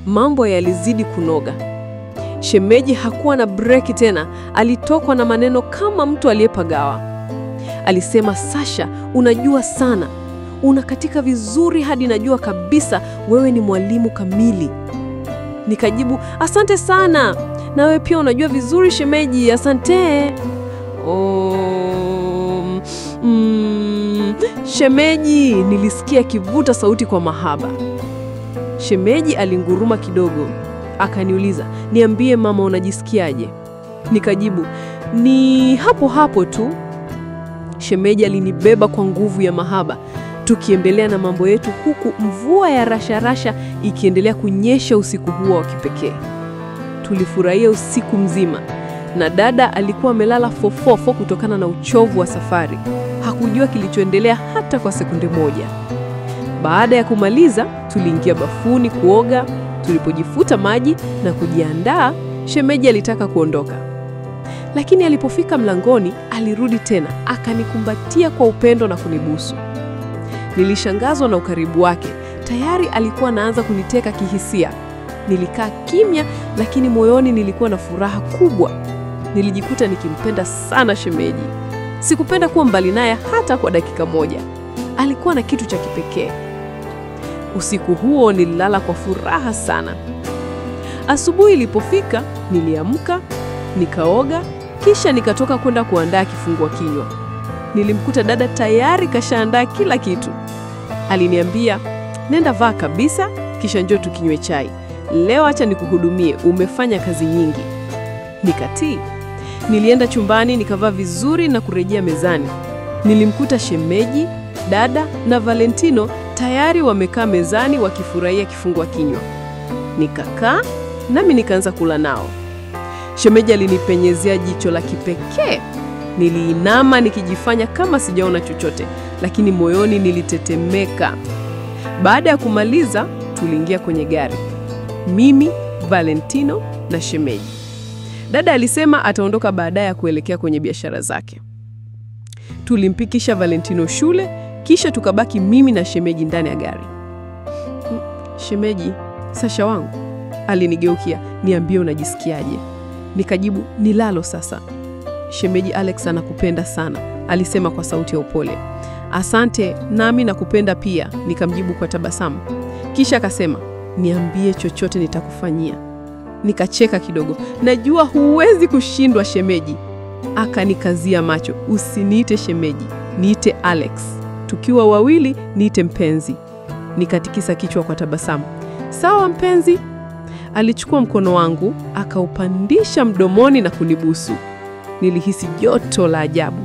mambo yalizidi kunoga. Shemeji hakuwa na breki tena, alitokwa na maneno kama mtu aliyepagawa. Alisema, Sasha, unajua sana. Unakatika vizuri hadi najua kabisa wewe ni mwalimu kamili. Nikajibu, asante sana. Nawe pia unajua vizuri shemeji, asante. Shemeji, nilisikia kivuta sauti kwa mahaba. Shemeji alinguruma kidogo. Akaniuliza, niambie mama, unajisikiaje? Nikajibu, ni hapo hapo tu. Shemeji alinibeba kwa nguvu ya mahaba, tukiendelea na mambo yetu huku mvua ya rasha ikiendelea kunyesha usiku huo wa kipekee. Tulifurahia usiku mzima, na dada alikuwa amelala fofofo kutokana na uchovu wa safari. Hakujua kilichoendelea hata kwa sekunde moja. Baada ya kumaliza, tuliingia bafuni kuoga. Tulipojifuta maji na kujiandaa, shemeji alitaka kuondoka. Lakini alipofika mlangoni, alirudi tena, akanikumbatia kwa upendo na kunibusu. Nilishangazwa na ukaribu wake. Tayari alikuwa anaanza kuniteka kihisia. Nilikaa kimya, lakini moyoni nilikuwa na furaha kubwa. Nilijikuta nikimpenda sana shemeji. Sikupenda kuwa mbali naye hata kwa dakika moja. Alikuwa na kitu cha kipekee. Usiku huo nililala kwa furaha sana. Asubuhi ilipofika, niliamka, nikaoga, kisha nikatoka kwenda kuandaa kifungua kinywa. Nilimkuta dada tayari kashaandaa kila kitu. Aliniambia, nenda vaa kabisa, kisha njoo tukinywe chai. Leo acha nikuhudumie, umefanya kazi nyingi. Nikatii. Nilienda chumbani, nikavaa vizuri na kurejea mezani. Nilimkuta shemeji, dada na Valentino tayari wamekaa mezani wakifurahia kifungua kinywa. Nikakaa, nami nikaanza kula nao. Shemeji alinipenyezea jicho la kipekee. Niliinama nikijifanya kama sijaona chochote, lakini moyoni nilitetemeka. Baada ya kumaliza, tuliingia kwenye gari. Mimi, Valentino na shemeji. Dada alisema ataondoka baadaye kuelekea kwenye biashara zake. Tulimpikisha Valentino shule, kisha tukabaki mimi na shemeji ndani ya gari. Shemeji, Sasha wangu, alinigeukia, niambie unajisikiaje? Nikajibu, nilalo sasa. Shemeji, Alex anakupenda sana, alisema kwa sauti ya upole. Asante, nami nakupenda pia, nikamjibu kwa tabasamu. Kisha akasema, niambie chochote nitakufanyia. Nikacheka kidogo, najua huwezi kushindwa shemeji. Akanikazia macho, usiniite shemeji, niite Alex. Tukiwa wawili, niite mpenzi. Nikatikisa kichwa kwa tabasamu. Sawa mpenzi. Alichukua mkono wangu, akaupandisha mdomoni na kunibusu. Nilihisi joto la ajabu.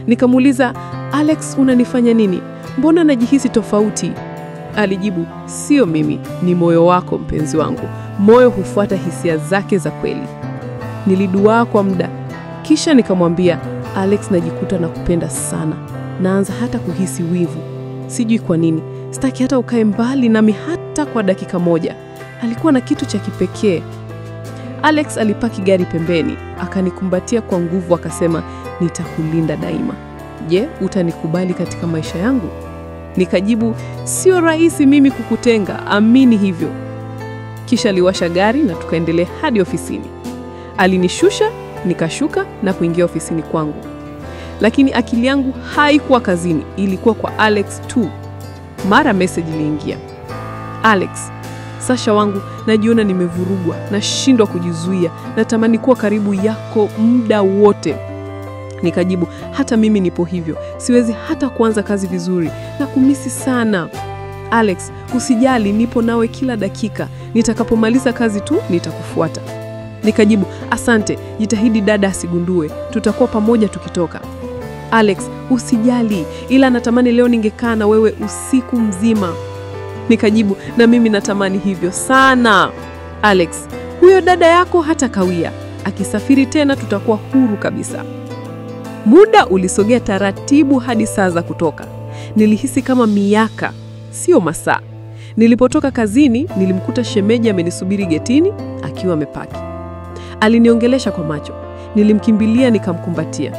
Nikamuuliza, Alex, unanifanya nini? Mbona najihisi tofauti? Alijibu, sio mimi, ni moyo wako mpenzi wangu. Moyo hufuata hisia zake za kweli. Niliduaa kwa muda. Kisha nikamwambia, Alex, najikuta nakupenda sana. Naanza hata kuhisi wivu. Sijui kwa nini. Sitaki hata ukae mbali nami hata kwa dakika moja. Alikuwa na kitu cha kipekee. Alex alipaki gari pembeni, akanikumbatia kwa nguvu, akasema, nitakulinda daima. Je, utanikubali katika maisha yangu? Nikajibu, sio rahisi mimi kukutenga, amini hivyo. Kisha aliwasha gari na tukaendelea hadi ofisini. Alinishusha, nikashuka na kuingia ofisini kwangu. Lakini akili yangu haikuwa kazini, ilikuwa kwa Alex tu. Mara message iliingia. Alex, Sasha wangu, najiona nimevurugwa, nashindwa kujizuia, natamani kuwa karibu yako muda wote. Nikajibu, hata mimi nipo hivyo, siwezi hata kuanza kazi vizuri, nakumisi sana. Alex, usijali, nipo nawe kila dakika, nitakapomaliza kazi tu nitakufuata. Nikajibu, asante, jitahidi dada asigundue, tutakuwa pamoja tukitoka. Alex, usijali, ila natamani leo ningekaa na wewe usiku mzima. Nikajibu, na mimi natamani hivyo sana. Alex, huyo dada yako hata kawia, akisafiri tena tutakuwa huru kabisa. Muda ulisogea taratibu hadi saa za kutoka. Nilihisi kama miaka, sio masaa. Nilipotoka kazini, nilimkuta shemeji amenisubiri getini akiwa amepaki. Aliniongelesha kwa macho. Nilimkimbilia nikamkumbatia.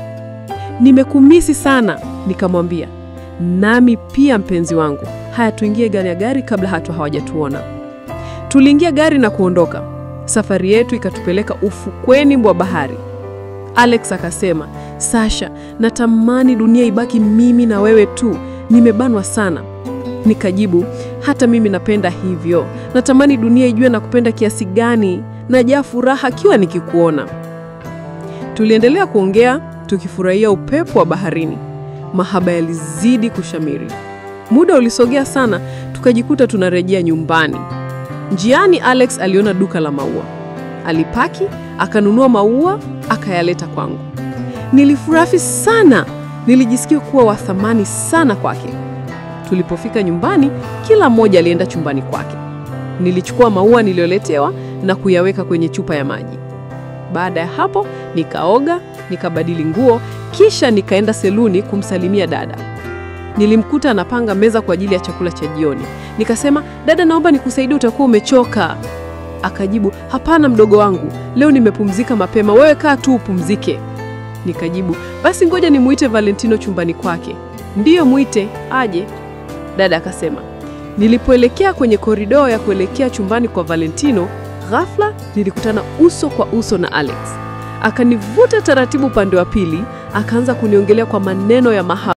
Nimekumisi sana, nikamwambia. Nami pia mpenzi wangu. Haya, tuingie gari kabla hawajatuona. Tuliingia gari na kuondoka. Safari yetu ikatupeleka ufukweni mwa bahari. Alex akasema, Sasha, natamani dunia ibaki mimi na wewe tu. Nimebanwa sana. Nikajibu, hata mimi napenda hivyo. Natamani dunia ijue na kupenda kiasi gani. Najaa furaha kiwa nikikuona. Tuliendelea kuongea, tukifurahia upepo wa baharini. Mahaba yalizidi kushamiri. Muda ulisogea sana, tukajikuta tunarejea nyumbani. Njiani Alex aliona duka la maua. Alipaki, akanunua maua, akayaleta kwangu. Nilifurahi sana. Nilijisikia kuwa wa thamani sana kwake. Tulipofika nyumbani, kila mmoja alienda chumbani kwake. Nilichukua maua nilioletewa na kuyaweka kwenye chupa ya maji. Baada ya hapo, nikaoga, nikabadili nguo, kisha nikaenda seluni kumsalimia dada. Nilimkuta anapanga meza kwa ajili ya chakula cha jioni. Nikasema, dada, naomba nikusaidie, utakuwa umechoka. Akajibu, hapana mdogo wangu, leo nimepumzika mapema, wewe kaa tu upumzike. Nikajibu, basi ngoja nimuite Valentino chumbani kwake. Ndiyo, muite, aje. Dada akasema. Nilipoelekea kwenye korido ya kuelekea chumbani kwa Valentino, ghafla nilikutana uso kwa uso na Alex. Akanivuta taratibu upande wa pili, akaanza kuniongelea kwa maneno ya mahaba.